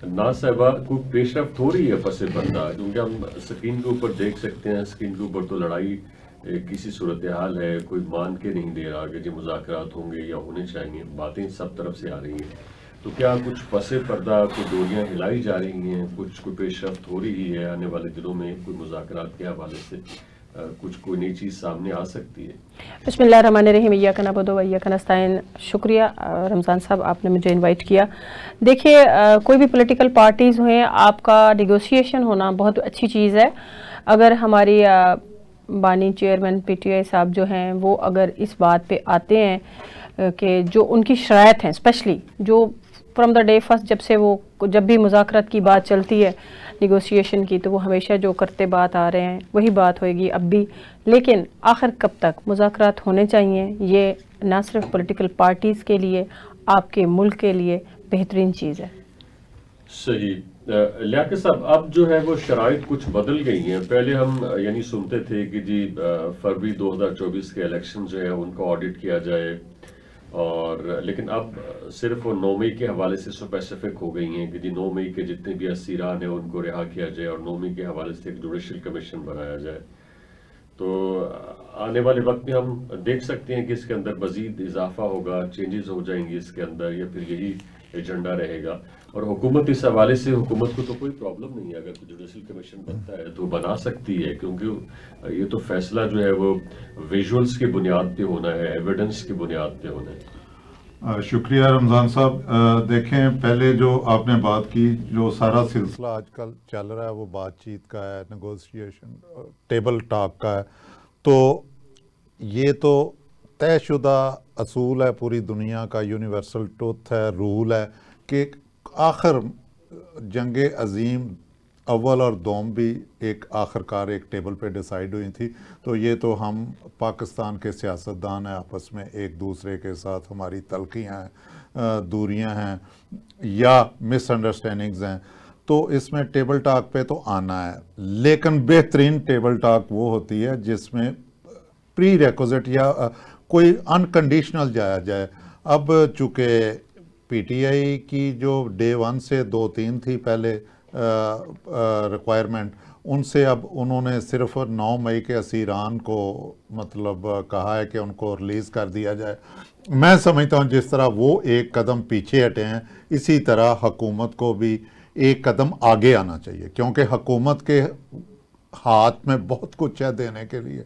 ना साहिबा कोई पेशरफ्त हो रही है पस पर्दा, क्योंकि हम स्क्रीन के ऊपर देख सकते हैं, स्क्रीन के ऊपर तो लड़ाई किसी सूरत हाल है, कोई मान के नहीं दे रहा कि जी मुज़ाकरात होंगे या होने चाहिए, बातें सब तरफ से आ रही हैं। तो क्या कुछ पस पर्दा कोई डोरियां हिलाई जा रही हैं, कुछ कोई पेशरफ्त हो रही है आने वाले दिनों में, कोई मुज़ाकरात के हवाले से कुछ कोई नई चीज़ सामने आ सकती है? बिस्मिल्लाहिर्रहमानिर्रहीम, इय्याका नअबुदु व इय्याका नस्तईन। शुक्रिया रमज़ान साहब, आपने मुझे इनवाइट किया। देखिए, कोई भी पॉलिटिकल पार्टीज़ हुए, आपका नेगोशिएशन होना बहुत अच्छी चीज़ है। अगर हमारी बानी चेयरमैन पीटीआई साहब जो हैं, वो अगर इस बात पे आते हैं कि जो उनकी शरायत हैं, स्पेशली जो फ्रॉम द डे फर्स्ट, जब भी मुज़ाकरात की बात चलती है निगोशिएशन की, तो वो हमेशा जो करते बात आ रहे हैं वही बात होएगी अब भी। लेकिन आखिर कब तक मुज़ाकरात होने चाहिए, ये ना सिर्फ पॉलिटिकल पार्टीज़ के लिए, आपके मुल्क के लिए बेहतरीन चीज़ है। सही। लियाकत साहब, अब जो है वो शराइत कुछ बदल गई हैं। पहले हम यानी सुनते थे कि जी फरवरी 2024 के इलेक्शन जो है उनका ऑडिट किया जाए, और लेकिन अब सिर्फ वो 9 मई के हवाले से स्पेसिफिक हो गई हैं कि जी 9 मई के जितने भी असीरान हैं उनको रिहा किया जाए, और 9 मई के हवाले से एक जुडिशल कमीशन बनाया जाए। तो आने वाले वक्त में हम देख सकते हैं कि इसके अंदर मजीद इजाफा होगा, चेंजेस हो जाएंगी इसके अंदर, या फिर यही एजेंडा रहेगा। और हुकूमत इस हवाले से, हुकूमत को तो कोई प्रॉब्लम नहीं है, अगर कोई जुडिशल कमीशन बनता है तो बना सकती है, क्योंकि ये तो फैसला जो है वो विजुअल्स की बुनियाद पे होना है, एविडेंस की बुनियाद पे होना है। शुक्रिया रमज़ान साहब। देखें, पहले जो आपने बात की, जो सारा सिलसिला आजकल चल रहा है वो बातचीत का है, नेगोशिएशन, टेबल टॉक का है। तो ये तो तयशुदा असूल है, पूरी दुनिया का यूनिवर्सल ट्रुथ है, रूल है कि आखिर जंग अजीम अव्वल और दोम भी एक आखिरकार एक टेबल पे डिसाइड हुई थी। तो ये तो हम पाकिस्तान के सियासतदान हैं, आपस में एक दूसरे के साथ हमारी तलखियाँ हैं, दूरियां हैं या मिसअंडरस्टैंडिंग्स हैं, तो इसमें टेबल टॉक पे तो आना है। लेकिन बेहतरीन टेबल टॉक वो होती है जिसमें प्री रिक्विजिट या कोई अनकंडीशनल जाया जाए। अब चूँकि पीटीआई की जो डे वन से 2-3 थी पहले रिक्वायरमेंट, उनसे अब उन्होंने सिर्फ 9 मई के असीरान को मतलब कहा है कि उनको रिलीज़ कर दिया जाए। मैं समझता हूँ जिस तरह वो एक कदम पीछे हटे हैं, इसी तरह हुकूमत को भी एक कदम आगे आना चाहिए, क्योंकि हुकूमत के हाथ में बहुत कुछ है देने के लिए।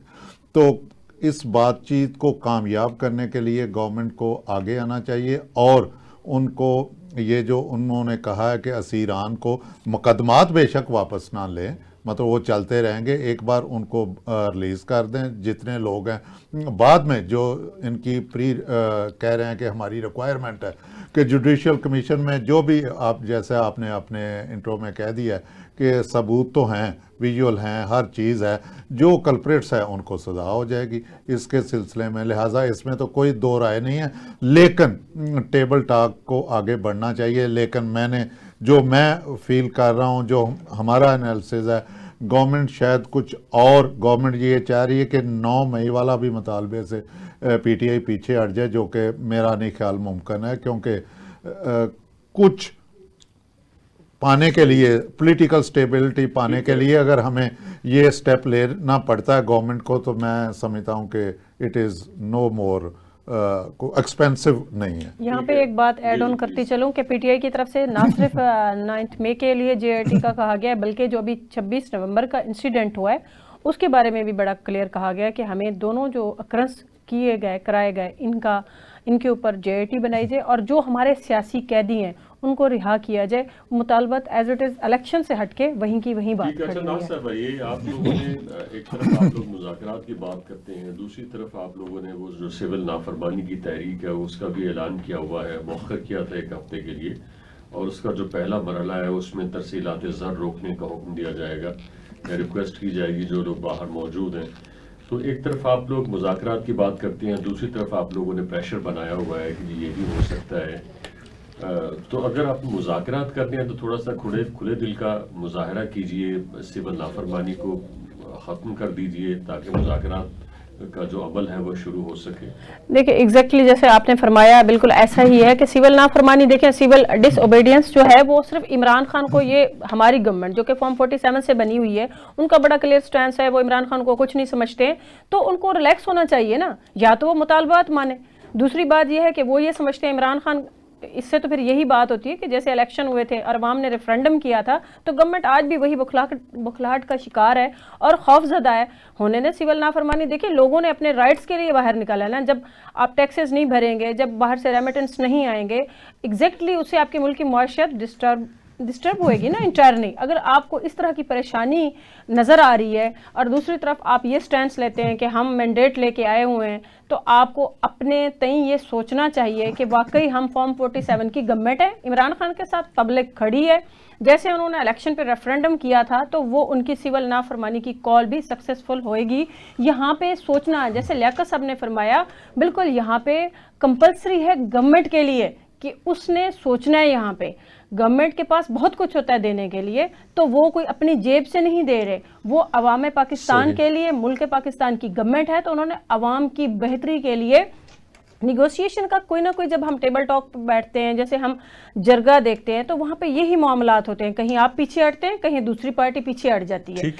तो इस बातचीत को कामयाब करने के लिए गवर्नमेंट को आगे आना चाहिए, और उनको ये जो उन्होंने कहा है कि असीरान को मुकदमात बेशक वापस ना लें, मतलब वो चलते रहेंगे, एक बार उनको रिलीज़ कर दें जितने लोग हैं। बाद में जो इनकी कह रहे हैं कि हमारी रिक्वायरमेंट है कि जुडिशल कमीशन में जो भी, आप जैसे आपने अपने इंट्रो में कह दिया है कि सबूत तो हैं, विजुअल हैं, हर चीज़ है, जो कल्प्रिट्स है उनको सज़ा हो जाएगी इसके सिलसिले में। लिहाजा इसमें तो कोई दो राय नहीं है, लेकिन टेबल टॉक को आगे बढ़ना चाहिए। लेकिन मैं फील कर रहा हूँ, जो हमारा एनालिसिस है, गवर्नमेंट शायद कुछ और, गवर्नमेंट ये चाह रही है कि 9 मई वाला भी मुतालबे से पीटीआई पीछे हट जाए, जो कि मेरा नहीं ख्याल मुमकिन है, क्योंकि कुछ पाने के लिए, पॉलिटिकल स्टेबिलिटी पाने के लिए अगर हमें ये स्टेप लेना पड़ता है गवर्नमेंट को, तो मैं समझता हूँ कि it is no more expensive नहीं है। यहाँ पे एक बात ऐड ऑन करती चलूँ कि पीटीआई की तरफ से ना सिर्फ 9 मई के लिए जेआईटी का कहा गया है, बल्कि जो अभी 26 नवंबर का इंसिडेंट हुआ है उसके बारे में भी बड़ा क्लियर कहा गया है कि हमें दोनों जो अक्रंस कराए गए इनके ऊपर जेआईटी बनाई जाए, और जो हमारे सियासी कैदी हैं उनको रिहा किया जाए। मुतालबत एज इट इज़ इलेक्शन से हटके वहीं की वहीं बात अच्छा करनी नाज़ है। साहब, ये आप लोगों ने एक तरफ आप लोग मुज़ाकरात की बात करते हैं, दूसरी तरफ आप लोगों ने वो जो सिविल नाफरमानी की तहरीक है उसका भी ऐलान किया हुआ है, मौखर किया था 1 हफ्ते के लिए, और उसका जो पहला मरहला है उसमें तरसीलात ज़र रोकने का हुक्म दिया जाएगा, रिक्वेस्ट की जाएगी जो लोग बाहर मौजूद हैं। तो एक तरफ आप लोग मुज़ाकरात की बात करते हैं, दूसरी तरफ आप लोगों ने प्रेशर बनाया हुआ है कि ये भी हो सकता है। तो अगर आप मुज़ाकरात करने हैं तो थोड़ा सा खुले दिल का मुज़ाहरा कीजिए, सिविल नाफरमानी को ख़त्म कर दीजिए, ताकि मुज़ाकरात का जो अमल है वो शुरू हो सके। देखिए एग्जैक्टली जैसे आपने फरमाया बिल्कुल ऐसा ही है कि सिविल नाफरमानी, देखिए सिविल डिसओबीडियंस जो है वो सिर्फ इमरान खान को, ये हमारी गवर्नमेंट जो कि फॉर्म 47 से बनी हुई है उनका बड़ा क्लियर स्टैंस है, वो इमरान खान को कुछ नहीं समझते हैं, तो उनको रिलैक्स होना चाहिए ना, या तो वो मुतालबात माने। दूसरी बात ये है कि वो ये समझते हैं इमरान खान, इससे तो फिर यही बात होती है कि जैसे इलेक्शन हुए थे और अवाम ने रेफरेंडम किया था, तो गवर्नमेंट आज भी वही बुखलाहट का शिकार है और खौफजदा है। होने ने सिविल नाफरमानी, देखिए लोगों ने अपने राइट्स के लिए बाहर निकाला है ना, जब आप टैक्सेस नहीं भरेंगे, जब बाहर से रेमिटेंस नहीं आएंगे, एग्जैक्टली उससे आपके मुल्क की माशियत डिस्टर्ब होएगी ना इंटरनली। अगर आपको इस तरह की परेशानी नज़र आ रही है और दूसरी तरफ आप ये स्टैंड लेते हैं कि हम मैंडेट लेके आए हुए हैं, तो आपको अपने तई ये सोचना चाहिए कि वाकई हम फॉर्म 47 की गवर्नमेंट है, इमरान खान के साथ पब्लिक खड़ी है। जैसे उन्होंने इलेक्शन पे रेफरेंडम किया था तो वो उनकी सिविल नाफरमानी की कॉल भी सक्सेसफुल होएगी। यहाँ पे सोचना, जैसे लियाकत साहब ने फरमाया, बिल्कुल यहाँ पे कंपल्सरी है गवर्नमेंट के लिए कि उसने सोचना है। यहाँ पे गवर्नमेंट के पास बहुत कुछ होता है देने के लिए, तो वो कोई अपनी जेब से नहीं दे रहे, वो अवाम पाकिस्तान के लिए, मुल्क पाकिस्तान की गवर्नमेंट है, तो उन्होंने अवाम की बेहतरी के लिए निगोशिएशन का कोई ना कोई, जब हम टेबल टॉक पर बैठते हैं, जैसे हम जरगा देखते हैं, तो वहाँ पे यही मामलात होते हैं, कहीं आप पीछे हटते हैं, कहीं दूसरी पार्टी पीछे हट जाती है।